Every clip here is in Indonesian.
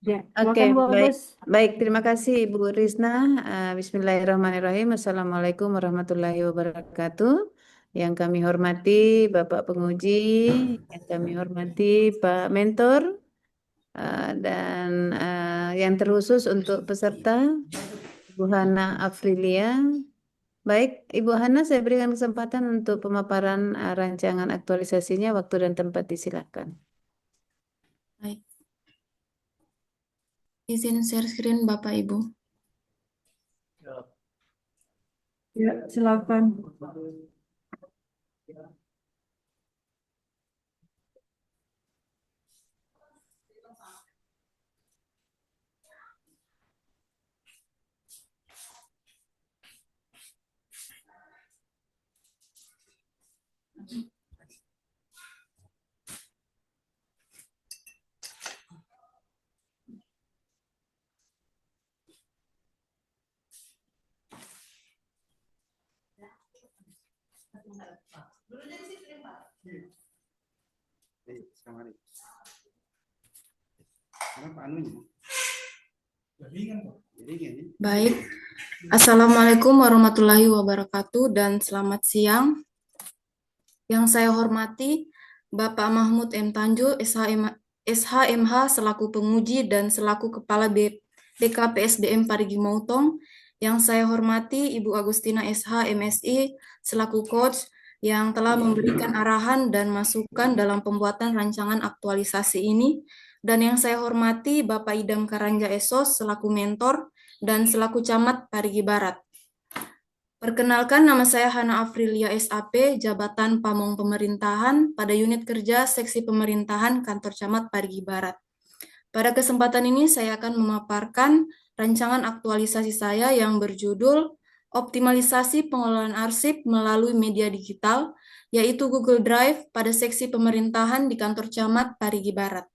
Ya, Oke, silakan Bu baik. Agus. Baik, terima kasih Ibu Rizna. Bismillahirrahmanirrahim. Assalamualaikum warahmatullahi wabarakatuh. Yang kami hormati Bapak Penguji, yang kami hormati Pak Mentor, dan yang terkhusus untuk peserta, Ibu Hana Afrilia. Baik, Ibu Hana, saya berikan kesempatan untuk pemaparan rancangan aktualisasinya. Waktu dan tempat disilakan. Baik, izin share screen Bapak Ibu. Ya, silakan. Baik, Assalamualaikum warahmatullahi wabarakatuh dan selamat siang. Yang saya hormati Bapak Mahmud M. Tanjung, SHMH selaku penguji dan selaku Kepala BKPSDM Parigi Motong. Yang saya hormati Ibu Agustina SH MSI selaku coach yang telah memberikan arahan dan masukan dalam pembuatan rancangan aktualisasi ini. Dan yang saya hormati Bapak Idam Karanja Esos selaku mentor dan selaku camat Parigi Barat. Perkenalkan, nama saya Hana Afrilia SAP, Jabatan Pamong Pemerintahan pada Unit Kerja Seksi Pemerintahan Kantor Camat Parigi Barat. Pada kesempatan ini saya akan memaparkan rancangan aktualisasi saya yang berjudul Optimalisasi Pengelolaan Arsip Melalui Media Digital, yaitu Google Drive pada Seksi Pemerintahan di Kantor Camat Parigi Barat.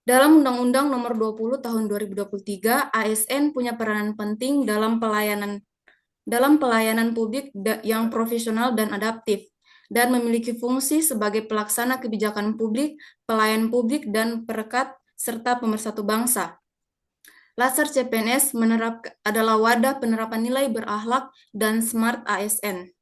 Dalam Undang-Undang Nomor 20 Tahun 2023, ASN punya peranan penting dalam pelayanan publik yang profesional dan adaptif, dan memiliki fungsi sebagai pelaksana kebijakan publik, pelayan publik, dan perekat serta pemersatu bangsa. Laser CPNS adalah wadah penerapan nilai berakhlak dan smart ASN.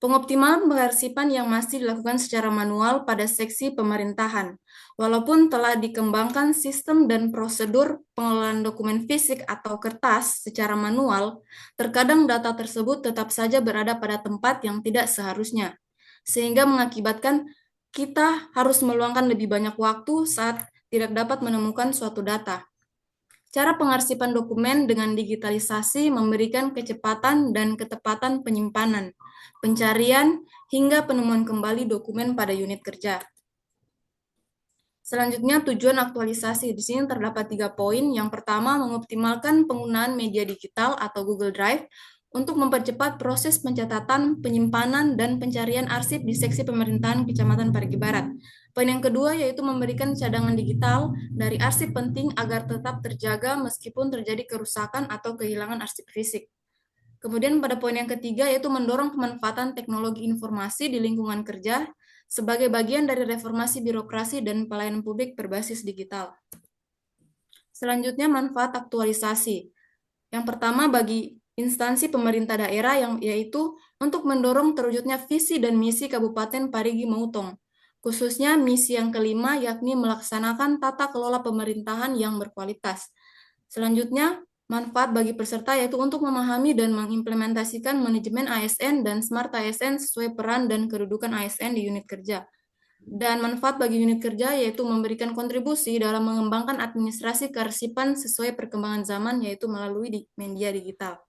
Pengoptimalan pengarsipan yang masih dilakukan secara manual pada seksi pemerintahan. Walaupun telah dikembangkan sistem dan prosedur pengelolaan dokumen fisik atau kertas secara manual, terkadang data tersebut tetap saja berada pada tempat yang tidak seharusnya, sehingga mengakibatkan kita harus meluangkan lebih banyak waktu saat tidak dapat menemukan suatu data. Cara pengarsipan dokumen dengan digitalisasi memberikan kecepatan dan ketepatan penyimpanan, pencarian, hingga penemuan kembali dokumen pada unit kerja. Selanjutnya, tujuan aktualisasi. Di sini terdapat 3 poin. Yang pertama, mengoptimalkan penggunaan media digital atau Google Drive untuk mempercepat proses pencatatan, penyimpanan, dan pencarian arsip di seksi pemerintahan Kecamatan Parigi Barat. Poin yang kedua yaitu memberikan cadangan digital dari arsip penting agar tetap terjaga meskipun terjadi kerusakan atau kehilangan arsip fisik. Kemudian pada poin yang ketiga yaitu mendorong pemanfaatan teknologi informasi di lingkungan kerja sebagai bagian dari reformasi birokrasi dan pelayanan publik berbasis digital. Selanjutnya, manfaat aktualisasi. Yang pertama bagi instansi pemerintah daerah yaitu untuk mendorong terwujudnya visi dan misi Kabupaten Parigi Motong. Khususnya misi yang kelima yakni melaksanakan tata kelola pemerintahan yang berkualitas. Selanjutnya, manfaat bagi peserta yaitu untuk memahami dan mengimplementasikan manajemen ASN dan smart ASN sesuai peran dan kedudukan ASN di unit kerja. Dan manfaat bagi unit kerja yaitu memberikan kontribusi dalam mengembangkan administrasi kearsipan sesuai perkembangan zaman yaitu melalui media digital.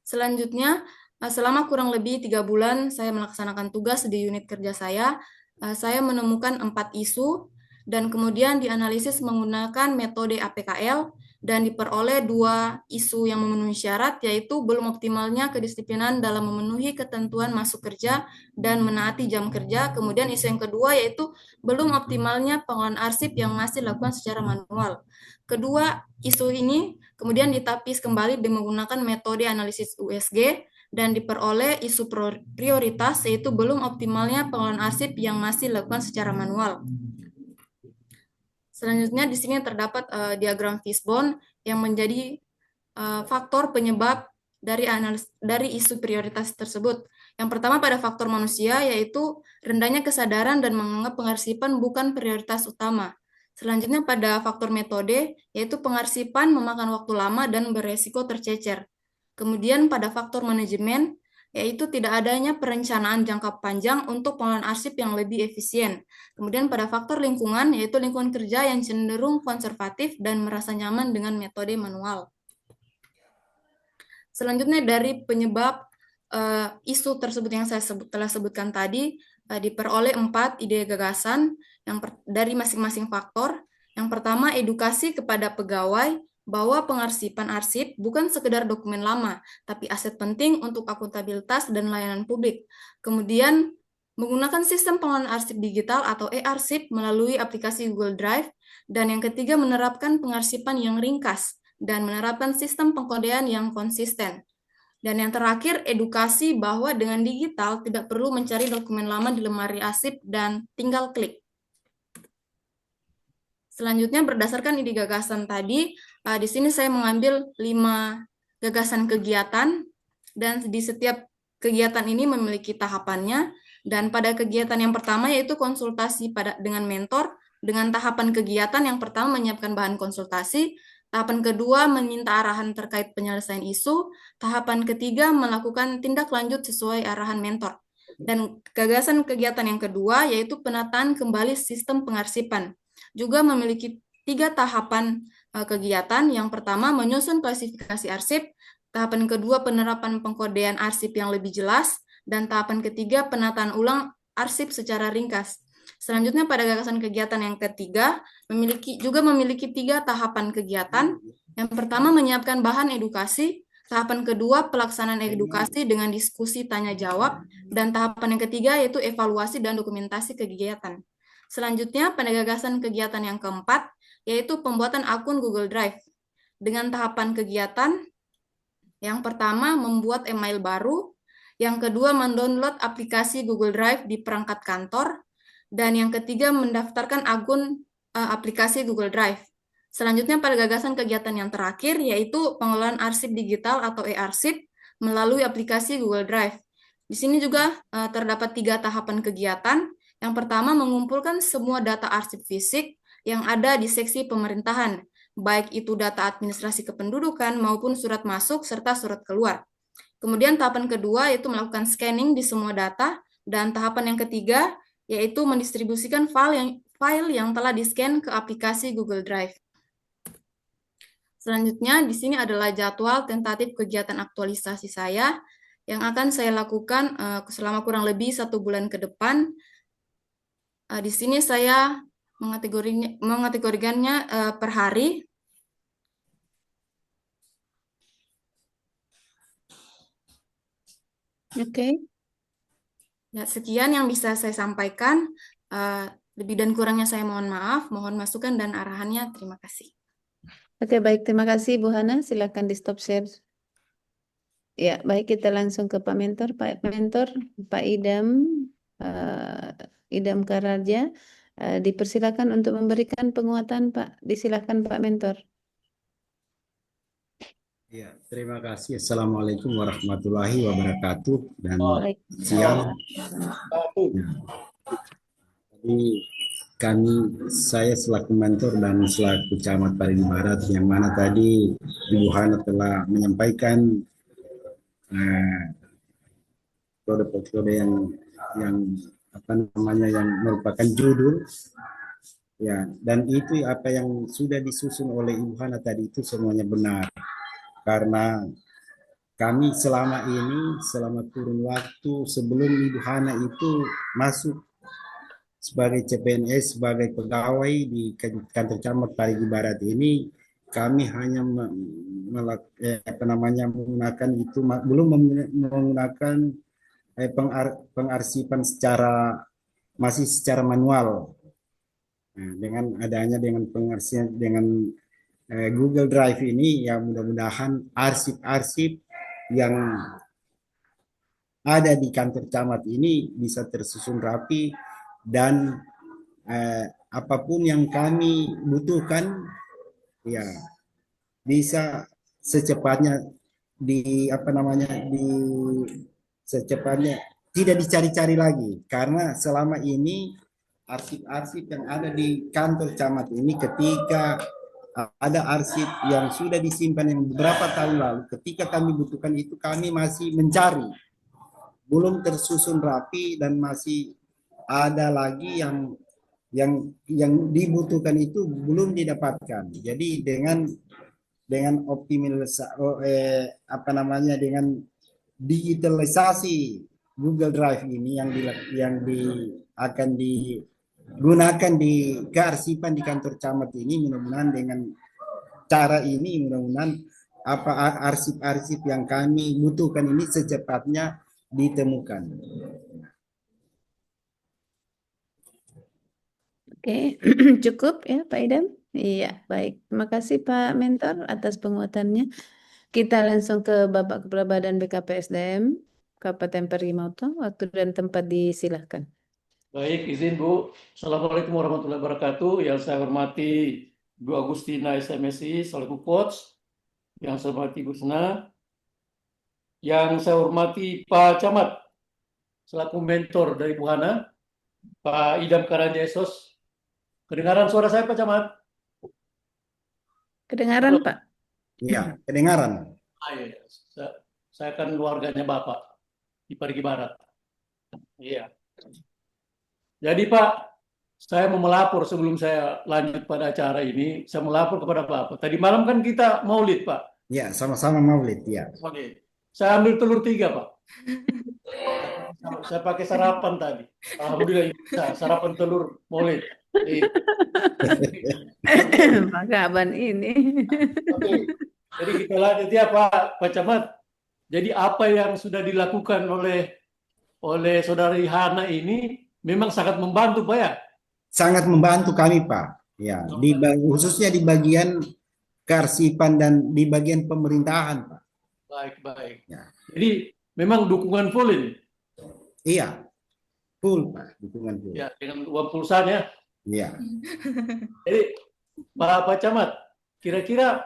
Selanjutnya, selama kurang lebih 3 bulan saya melaksanakan tugas di unit kerja saya menemukan 4 isu dan kemudian dianalisis menggunakan metode APKL dan diperoleh 2 isu yang memenuhi syarat yaitu belum optimalnya kedisiplinan dalam memenuhi ketentuan masuk kerja dan menaati jam kerja. Kemudian isu yang kedua yaitu belum optimalnya pengolahan arsip yang masih dilakukan secara manual. Kedua isu ini kemudian ditapis kembali dengan menggunakan metode analisis USG dan diperoleh isu prioritas, yaitu belum optimalnya pengelolaan arsip yang masih dilakukan secara manual. Selanjutnya di sini terdapat diagram fishbone yang menjadi faktor penyebab dari isu prioritas tersebut. Yang pertama pada faktor manusia, yaitu rendahnya kesadaran dan menganggap pengarsipan bukan prioritas utama. Selanjutnya pada faktor metode, yaitu pengarsipan memakan waktu lama dan beresiko tercecer. Kemudian pada faktor manajemen, yaitu tidak adanya perencanaan jangka panjang untuk pengelolaan arsip yang lebih efisien. Kemudian pada faktor lingkungan, yaitu lingkungan kerja yang cenderung konservatif dan merasa nyaman dengan metode manual. Selanjutnya dari penyebab isu tersebut yang saya telah sebutkan tadi, diperoleh 4 ide gagasan dari masing-masing faktor. Yang pertama, edukasi kepada pegawai bahwa pengarsipan arsip bukan sekedar dokumen lama, tapi aset penting untuk akuntabilitas dan layanan publik. Kemudian, menggunakan sistem pengelolaan arsip digital atau e-arsip melalui aplikasi Google Drive. Dan yang ketiga, menerapkan pengarsipan yang ringkas dan menerapkan sistem pengkodean yang konsisten. Dan yang terakhir, edukasi bahwa dengan digital tidak perlu mencari dokumen lama di lemari arsip dan tinggal klik. Selanjutnya, berdasarkan ide gagasan tadi, di sini saya mengambil 5 gagasan kegiatan, dan di setiap kegiatan ini memiliki tahapannya. Dan pada kegiatan yang pertama yaitu konsultasi dengan mentor, dengan tahapan kegiatan yang pertama menyiapkan bahan konsultasi, tahapan kedua meminta arahan terkait penyelesaian isu, tahapan ketiga melakukan tindak lanjut sesuai arahan mentor. Dan gagasan kegiatan yang kedua yaitu penataan kembali sistem pengarsipan. Juga memiliki 3 tahapan kegiatan. Yang pertama menyusun klasifikasi arsip, tahapan kedua penerapan pengkodean arsip yang lebih jelas, dan tahapan ketiga penataan ulang arsip secara ringkas. Selanjutnya pada gagasan kegiatan yang ketiga juga memiliki 3 tahapan kegiatan. Yang pertama menyiapkan bahan edukasi, tahapan kedua pelaksanaan edukasi dengan diskusi tanya jawab, dan tahapan yang ketiga yaitu evaluasi dan dokumentasi kegiatan. Selanjutnya pada gagasan kegiatan yang keempat yaitu pembuatan akun Google Drive. Dengan tahapan kegiatan yang pertama membuat email baru, yang kedua mendownload aplikasi Google Drive di perangkat kantor, dan yang ketiga mendaftarkan akun aplikasi Google Drive. Selanjutnya pada gagasan kegiatan yang terakhir yaitu pengelolaan arsip digital atau e-arsip melalui aplikasi Google Drive. Di sini juga terdapat 3 tahapan kegiatan. Yang pertama mengumpulkan semua data arsip fisik yang ada di seksi pemerintahan, baik itu data administrasi kependudukan maupun surat masuk serta surat keluar. Kemudian tahapan kedua yaitu melakukan scanning di semua data, dan tahapan yang ketiga yaitu mendistribusikan file yang telah di-scan ke aplikasi Google Drive. Selanjutnya, di sini adalah jadwal tentatif kegiatan aktualisasi saya yang akan saya lakukan selama kurang lebih 1 bulan ke depan. Di sini saya mengategorikannya per hari. Oke. Ya, sekian yang bisa saya sampaikan. Lebih dan kurangnya saya mohon maaf, mohon masukan dan arahannya. Terima kasih. Oke, baik. Terima kasih, Bu Hana. Silakan di stop share. Ya, baik. Kita langsung ke Pak Mentor. Pak Mentor, Pak Idam Karaja, dipersilakan untuk memberikan penguatan, Pak. Disilakan, Pak Mentor. Ya, terima kasih. Assalamualaikum warahmatullahi wabarakatuh. Dan Baik. siang. Ya. Jadi saya selaku mentor dan selaku camat Parigi Barat, yang mana tadi Ibu Hana telah menyampaikan kode-kode yang apa namanya yang merupakan judul. Ya, dan itu apa yang sudah disusun oleh Ibu Hana tadi itu semuanya benar. Karena kami selama kurun waktu sebelum Ibu Hana itu masuk sebagai CPNS, sebagai pegawai di kantor camat Parigi Barat ini, kami hanya menggunakan itu, belum menggunakan pengarsipan masih secara manual. Nah, dengan adanya pengarsipan dengan Google Drive ini, ya mudah-mudahan arsip-arsip yang ada di kantor camat ini bisa tersusun rapi dan apapun yang kami butuhkan ya bisa secepatnya di apa namanya di secepatnya tidak dicari-cari lagi karena selama ini arsip-arsip yang ada di kantor camat ini ketika ada arsip yang sudah disimpan yang beberapa tahun lalu ketika kami butuhkan itu kami masih mencari belum tersusun rapi dan masih ada lagi yang dibutuhkan itu belum didapatkan. Jadi dengan apa namanya dengan digitalisasi Google Drive ini akan digunakan di kearsipan di kantor camat ini mudah-mudahan dengan cara ini mudah-mudahan apa arsip-arsip yang kami butuhkan ini secepatnya ditemukan. Oke, cukup ya Pak Idam? Iya, baik. Terima kasih Pak Mentor atas penguatannya. Kita langsung ke Bapak Kepala Badan BKPSDM, Kabupaten Parigimotong. Waktu dan tempat disilahkan. Baik, izin Bu. Assalamualaikum warahmatullahi wabarakatuh. Yang saya hormati Bu Agustina SMSI selaku Coach. Yang saya hormati Bu Sena. Yang saya hormati Pak Camat selaku mentor dari Bu Hana. Pak Idam Karanjesos. Kedengaran suara saya Pak Camat? Kedengaran Halo. Pak? Iya, kedengaran. Iya. Saya kan keluarganya Bapak di Parigi Barat. Iya. Jadi Pak, saya mau melapor sebelum saya lanjut pada acara ini. Saya melapor kepada Bapak. Tadi malam kan kita maulid Pak. Ya, sama-sama maulid ya. Maulid. Saya ambil telur 3 Pak. Saya pakai sarapan tadi. Alhamdulillah sarapan telur maulid. Pak Kaban ini. Oke. Jadi kita lanjut ya Pak Camat. Jadi apa yang sudah dilakukan oleh saudari Hana ini memang sangat membantu Pak ya? Sangat membantu kami Pak. Ya, khususnya di bagian kearsipan dan di bagian pemerintahan Pak. Baik. Ya. Jadi memang dukungan full ini. Iya, full Pak, dukungan full. Ya, dengan uang pulsanya. Iya. Jadi Pak Camat, kira-kira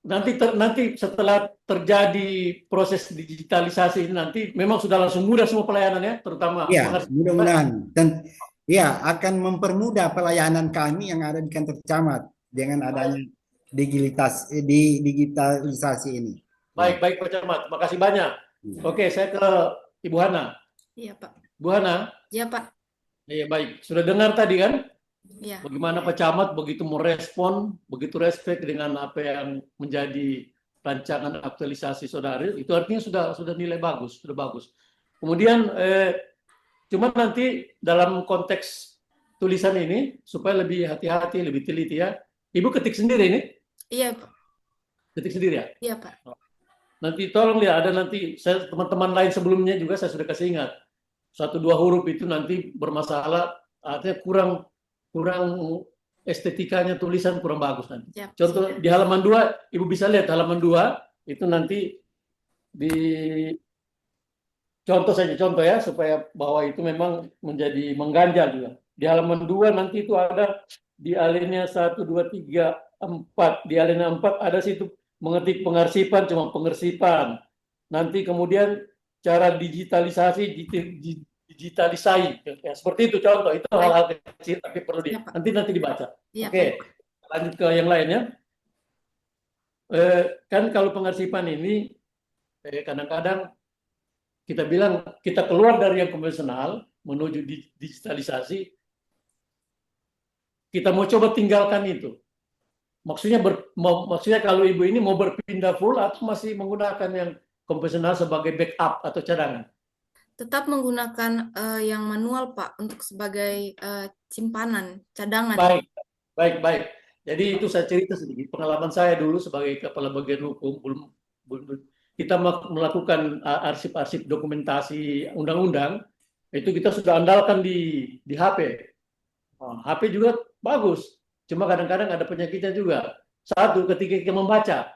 nanti setelah terjadi proses digitalisasi ini nanti memang sudah langsung mudah semua pelayanannya, terutama Iya, mudah-mudahan dan ya akan mempermudah pelayanan kami yang ada di kantor camat dengan adanya digitalisasi ini. Baik Pak Camat, makasih banyak. Oke, saya ke Ibu Hana. Iya, Pak. Bu Hana. Iya, Pak. Iya, baik. Sudah dengar tadi kan? Iya. Bagaimana Pak Camat begitu merespon, begitu respect dengan apa yang menjadi rancangan aktualisasi saudari, itu artinya sudah nilai bagus, sudah bagus. Kemudian cuma nanti dalam konteks tulisan ini supaya lebih hati-hati, lebih teliti ya. Ibu ketik sendiri ini? Iya, Pak. Ketik sendiri ya? Iya, Pak. Nanti tolong lihat ada nanti teman-teman lain sebelumnya juga saya sudah kasih ingat. 1-2 huruf itu nanti bermasalah, artinya kurang estetikanya tulisan kurang bagus nanti. Siap. Contoh di halaman 2, Ibu bisa lihat halaman 2 itu nanti di contoh ya supaya bahwa itu memang menjadi mengganjal juga. Di halaman 2 nanti itu ada di alinea 1, 2, 3, 4. Di alinea 4 ada situ mengetik pengarsipan, cuma pengarsipan. Nanti kemudian cara digitalisasi, digitalisasi. Ya, seperti itu contoh. Itu hal-hal kecil tapi perlu nanti dibaca. Ya, Oke, lanjut ke yang lainnya. Kan kalau pengarsipan ini kadang-kadang kita bilang kita keluar dari yang konvensional menuju digitalisasi. Kita mau coba tinggalkan itu. Maksudnya kalau Ibu ini mau berpindah full atau masih menggunakan yang konvensional sebagai backup atau cadangan? Tetap menggunakan yang manual Pak untuk sebagai simpanan, cadangan. Baik. Jadi itu saya cerita sedikit pengalaman saya dulu sebagai kepala bagian hukum belum kita melakukan arsip-arsip dokumentasi undang-undang itu kita sudah andalkan di HP. HP juga bagus. Cuma kadang-kadang ada penyakitnya juga. Satu, ketika kita membaca,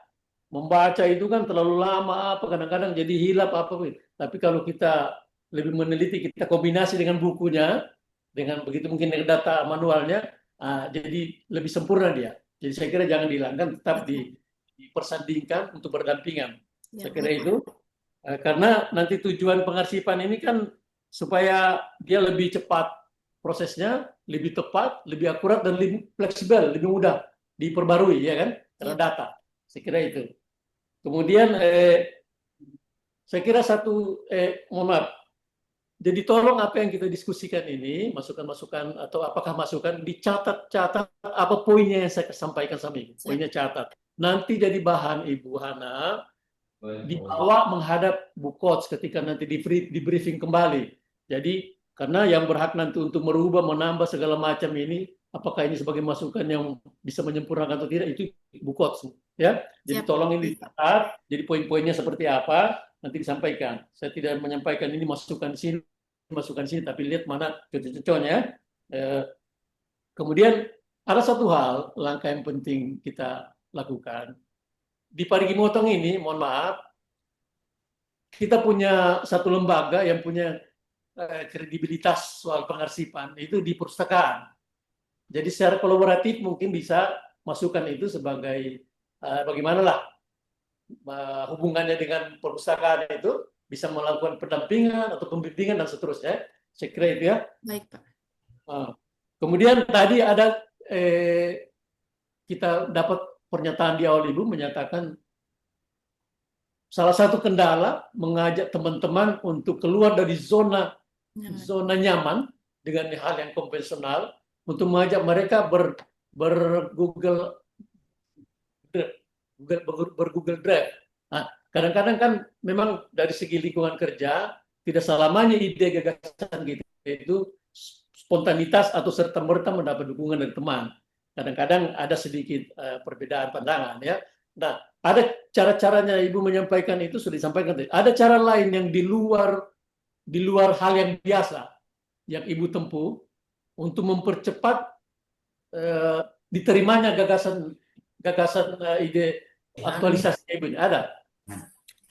membaca itu kan terlalu lama, apa kadang-kadang jadi hilap apa. Tapi kalau kita lebih meneliti, kita kombinasi dengan bukunya, dengan begitu mungkin dengan data manualnya, jadi lebih sempurna dia. Jadi saya kira jangan dihilangkan, tetap dipersandingkan untuk berdampingan. Ya, Saya kira itu. Karena nanti tujuan pengarsipan ini kan supaya dia lebih cepat prosesnya, lebih tepat, lebih akurat, dan lebih fleksibel, lebih mudah diperbarui, ya kan? Karena data. Saya kira itu. Kemudian saya kira mohon maaf. Jadi tolong apa yang kita diskusikan ini, masukan-masukan atau apakah masukan, dicatat apa poinnya yang saya sampaikan sama Ibu. Poinnya catat. Nanti jadi bahan Ibu Hana dibawa menghadap Bu Coach ketika nanti di briefing kembali. Jadi karena yang berhak nanti untuk merubah, menambah segala macam ini, apakah ini sebagai masukan yang bisa menyempurnakan atau tidak, itu Bu Coach, ya. Jadi tolong ini dicatat. Jadi poin-poinnya seperti apa nanti disampaikan. Saya tidak menyampaikan ini masukan di sini, tapi lihat mana cocok-cocoknya. Kemudian ada satu hal, langkah yang penting kita lakukan. Di Parigi Motong ini, mohon maaf, kita punya satu lembaga yang punya kredibilitas soal pengarsipan, itu di perpustakaan. Jadi secara kolaboratif mungkin bisa masukkan itu sebagai bagaimanalah hubungannya dengan perpustakaan itu, bisa melakukan pendampingan atau pembimbingan dan seterusnya. Saya kira itu ya. Baik, Pak. Kemudian tadi ada kita dapat pernyataan di awal Ibu menyatakan salah satu kendala mengajak teman-teman untuk keluar dari zona nyaman dengan hal yang konvensional, untuk mengajak mereka Google Drive. Kadang-kadang kan memang dari segi lingkungan kerja tidak selamanya ide gagasan gitu itu spontanitas atau serta-merta mendapat dukungan dari teman. Kadang-kadang ada sedikit perbedaan pandangan, ya. Nah, ada cara-caranya Ibu menyampaikan itu sudah disampaikan. Ada cara lain yang di luar hal yang biasa yang Ibu tempuh untuk mempercepat diterimanya gagasan ide aktualisasi Ibu ini. Ada?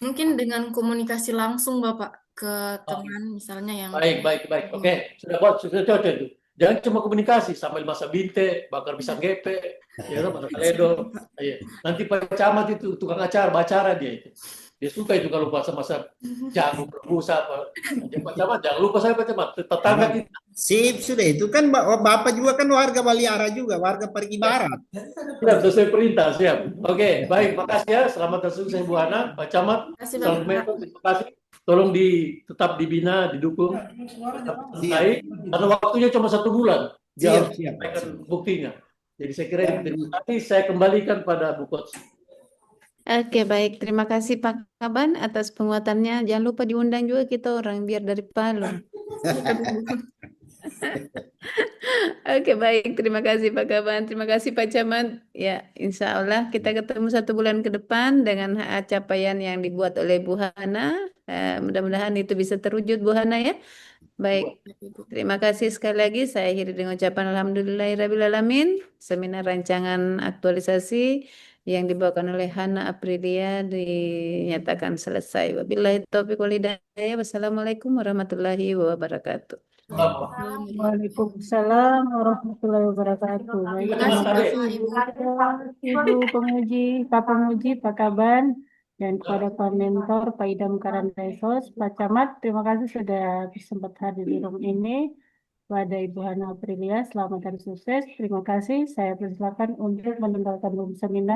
Mungkin dengan komunikasi langsung Bapak ke teman misalnya yang Baik. Oke, sudah cocok itu. Jangan cuma komunikasi sambil masak binte, bakar pisang gepe, ya, bakar kaledo. Ya. Nanti Pak Camat itu tukang bacara dia itu. Dia suka itu kalau masa-masa jagung rebus apa. Pak Camat jangan lupa saya Pak Camat, tetangga kita. Sip, sudah itu kan Bapak juga kan warga Baliara juga, warga Parigi Barat. Siap, sesuai perintah, siap. Oke, baik, makasih ya. Selamat datang Ibu Hana, Pak Camat. Terima kasih. Tolong tetap dibina, didukung, baik. Karena waktunya cuma 1 bulan. Dia harus sampaikan buktinya. Jadi saya kira nanti saya kembalikan pada Bu Coach. Oke, baik. Terima kasih Pak Kaban atas penguatannya. Jangan lupa diundang juga kita orang biar dari Palu. Oke, baik. Terima kasih Pak Kaban. Terima kasih Pak Camat. Ya, insya Allah kita ketemu 1 bulan ke depan dengan capaian yang dibuat oleh Bu Hana. Mudah-mudahan itu bisa terwujud Bu Hana ya. Baik. Terima kasih sekali lagi. Saya akhiri dengan ucapan alhamdulillahirrabbilalamin. Seminar rancangan aktualisasi yang dibawakan oleh Hana Aprilia dinyatakan selesai. Wabillahi taufiq wal hidayah. Wassalamualaikum warahmatullahi wabarakatuh. Waalaikumsalam warahmatullahi wabarakatuh. Baik, terima kasih Ibu penguji, Pak penguji, Pak Kaban, dan kepada komentar Pak Idam Karantesos, Pak Camat. Terima kasih sudah sempat hadir di room ini. Kepada Ibu Hana Aprilia, selamat dan sukses. Terima kasih. Saya persilakan untuk meninggalkan room seminar.